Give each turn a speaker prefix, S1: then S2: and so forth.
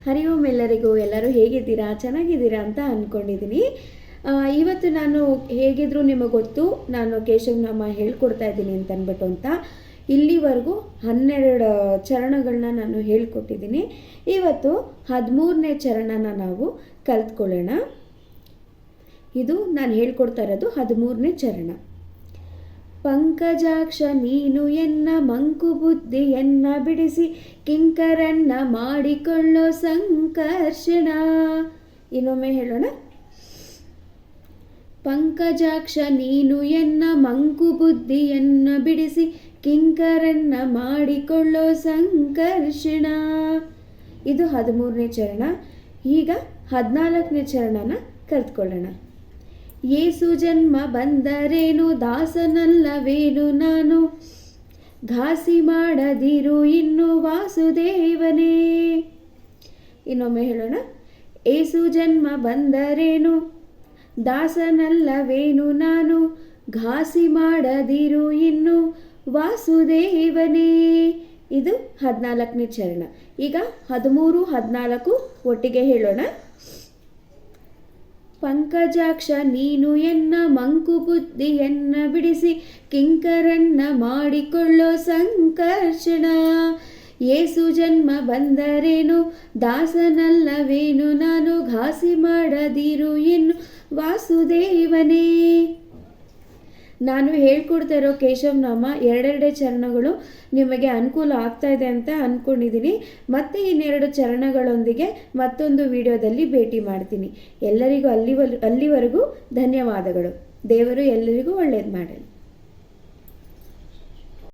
S1: ಹರಿ ಓಂ ಎಲ್ಲರಿಗೂ. ಎಲ್ಲರೂ ಹೇಗಿದ್ದೀರಾ? ಚೆನ್ನಾಗಿದ್ದೀರಾ ಅಂತ ಅಂದ್ಕೊಂಡಿದ್ದೀನಿ. ಇವತ್ತು ನಾನು ಹೇಗಿದ್ರೂ ನಿಮಗೆ ಗೊತ್ತು, ನಾನು ಕೇಶವನಾಮ ಹೇಳ್ಕೊಡ್ತಾ ಇದ್ದೀನಿ ಅಂತ ಇಲ್ಲಿವರೆಗೂ 12 ಚರಣಗಳನ್ನ ನಾನು ಹೇಳ್ಕೊಟ್ಟಿದ್ದೀನಿ. ಇವತ್ತು 13ನೇ ಚರಣನ ನಾವು ಕಲ್ತ್ಕೊಳ್ಳೋಣ. ಇದು ನಾನು ಹೇಳ್ಕೊಡ್ತಾ ಇರೋದು 13ನೇ ಚರಣ. ಪಂಕಜಾಕ್ಷ ನೀನು ಎನ್ನ ಮಂಕು ಬುದ್ಧಿಯನ್ನ ಬಿಡಿಸಿ ಕಿಂಕರನ್ನ ಮಾಡಿಕೊಳ್ಳೋ ಸಂಕರ್ಷಣ. ಇನ್ನೊಮ್ಮೆ ಹೇಳೋಣ. ಪಂಕಜಾಕ್ಷ ನೀನು ಎನ್ನ ಮಂಕು ಬುದ್ಧಿಯನ್ನ ಬಿಡಿಸಿ ಕಿಂಕರನ್ನ ಮಾಡಿಕೊಳ್ಳೋ ಸಂಕರ್ಷಣ. ಇದು 13ನೇ ಚರಣ. ಈಗ 14ನೇ ಚರಣನ ಕಲ್ತ್ಕೊಳ್ಳೋಣ. ಏಸು ಜನ್ಮ ಬಂದರೇನು ದಾಸನಲ್ಲವೇನು ನಾನು, ಘಾಸಿ ಮಾಡದಿರು ಇನ್ನು ವಾಸುದೇವನೇ. ಇನ್ನೊಮ್ಮೆ ಹೇಳೋಣ. ಏಸು ಜನ್ಮ ಬಂದರೇನು ದಾಸನಲ್ಲವೇನು ನಾನು, ಘಾಸಿ ಮಾಡದಿರು ಇನ್ನು ವಾಸುದೇವನೇ. ಇದು 14ನೇ ಚರಣ. ಈಗ 13, 14 ಒಟ್ಟಿಗೆ ಹೇಳೋಣ. ಪಂಕಜಾಕ್ಷ ನೀನು ಎನ್ನ ಮಂಕು ಬುದ್ಧಿಯನ್ನ ಬಿಡಿಸಿ ಕಿಂಕರನ್ನ ಮಾಡಿಕೊಳ್ಳೋ ಸಂಕರ್ಷಣ. ಏಸು ಜನ್ಮ ಬಂದರೇನು ದಾಸನಲ್ಲವೇನು ನಾನು, ಘಾಸಿ ಮಾಡದಿರು ಇನ್ನು ವಾಸುದೇವನೇ. ನಾನು ಹೇಳ್ಕೊಡ್ತಾ ಇರೋ ಕೇಶವನಾಮ 2 ಚರಣಗಳು ನಿಮಗೆ ಅನುಕೂಲ ಆಗ್ತಾ ಇದೆ ಅಂತ ಅಂದ್ಕೊಂಡಿದ್ದೀನಿ. ಮತ್ತೆ ಇನ್ನೆರಡು ಚರಣಗಳೊಂದಿಗೆ ಮತ್ತೊಂದು ವಿಡಿಯೋದಲ್ಲಿ ಭೇಟಿ ಮಾಡ್ತೀನಿ. ಎಲ್ಲರಿಗೂ ಅಲ್ಲಿವರೆಗೂ ಧನ್ಯವಾದಗಳು. ದೇವರು ಎಲ್ಲರಿಗೂ ಒಳ್ಳೇದು ಮಾಡಲಿ.